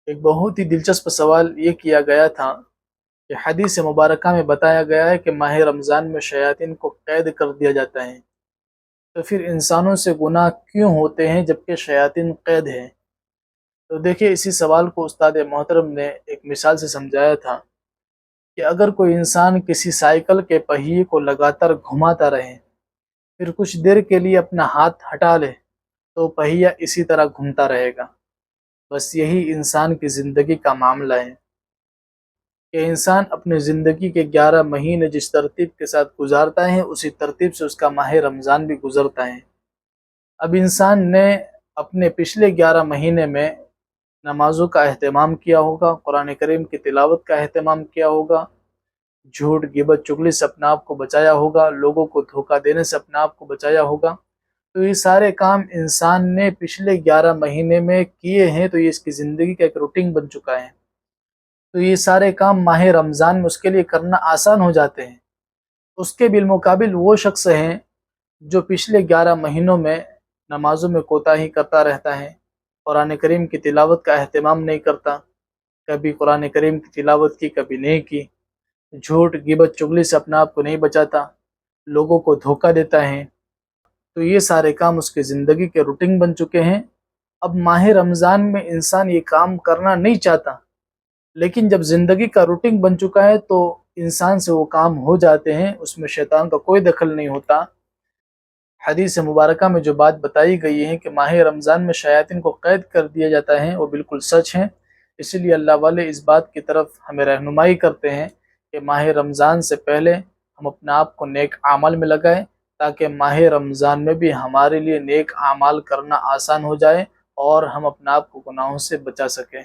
ایک بہت ہی دلچسپ سوال یہ کیا گیا تھا کہ حدیث مبارکہ میں بتایا گیا ہے کہ ماہ رمضان میں شیاطین کو قید کر دیا جاتا ہے، تو پھر انسانوں سے گناہ کیوں ہوتے ہیں جبکہ شیاطین قید ہیں؟ تو دیکھیے، اسی سوال کو استاد محترم نے ایک مثال سے سمجھایا تھا کہ اگر کوئی انسان کسی سائیکل کے پہیے کو لگاتار گھماتا رہے، پھر کچھ دیر کے لیے اپنا ہاتھ ہٹا لے تو پہیہ اسی طرح گھومتا رہے گا۔ بس یہی انسان کی زندگی کا معاملہ ہے کہ انسان اپنی زندگی کے 11 مہینے جس ترتیب کے ساتھ گزارتا ہے، اسی ترتیب سے اس کا ماہ رمضان بھی گزرتا ہے۔ اب انسان نے اپنے پچھلے 11 مہینے میں نمازوں کا اہتمام کیا ہوگا، قرآن کریم کی تلاوت کا اہتمام کیا ہوگا، جھوٹ غیبت چغلی سے اپنے آپ کو بچایا ہوگا، لوگوں کو دھوکہ دینے سے اپنے آپ کو بچایا ہوگا۔ تو یہ سارے کام انسان نے پچھلے 11 مہینے میں کیے ہیں، تو یہ اس کی زندگی کا ایک روٹین بن چکا ہے۔ تو یہ سارے کام ماہ رمضان میں اس کے لیے کرنا آسان ہو جاتے ہیں۔ اس کے بالمقابل وہ شخص ہیں جو پچھلے 11 مہینوں میں نمازوں میں کوتاہی کرتا رہتا ہے، قرآن کریم کی تلاوت کا اہتمام نہیں کرتا، کبھی قرآن کریم کی تلاوت کی کبھی نہیں کی، جھوٹ غیبت چغلی سے اپنے آپ کو نہیں بچاتا، لوگوں کو دھوکہ دیتا ہے۔ تو یہ سارے کام اس کی زندگی کے روٹین بن چکے ہیں۔ اب ماہ رمضان میں انسان یہ کام کرنا نہیں چاہتا، لیکن جب زندگی کا روٹین بن چکا ہے تو انسان سے وہ کام ہو جاتے ہیں، اس میں شیطان کا کوئی دخل نہیں ہوتا۔ حدیث مبارکہ میں جو بات بتائی گئی ہے کہ ماہ رمضان میں شیاطین کو قید کر دیا جاتا ہے، وہ بالکل سچ ہے۔ اسی لیے اللہ والے اس بات کی طرف ہمیں رہنمائی کرتے ہیں کہ ماہ رمضان سے پہلے ہم اپنے آپ کو نیک اعمال میں لگائیں، تاکہ ماہ رمضان میں بھی ہمارے لیے نیک اعمال کرنا آسان ہو جائے اور ہم اپنے آپ کو گناہوں سے بچا سکیں۔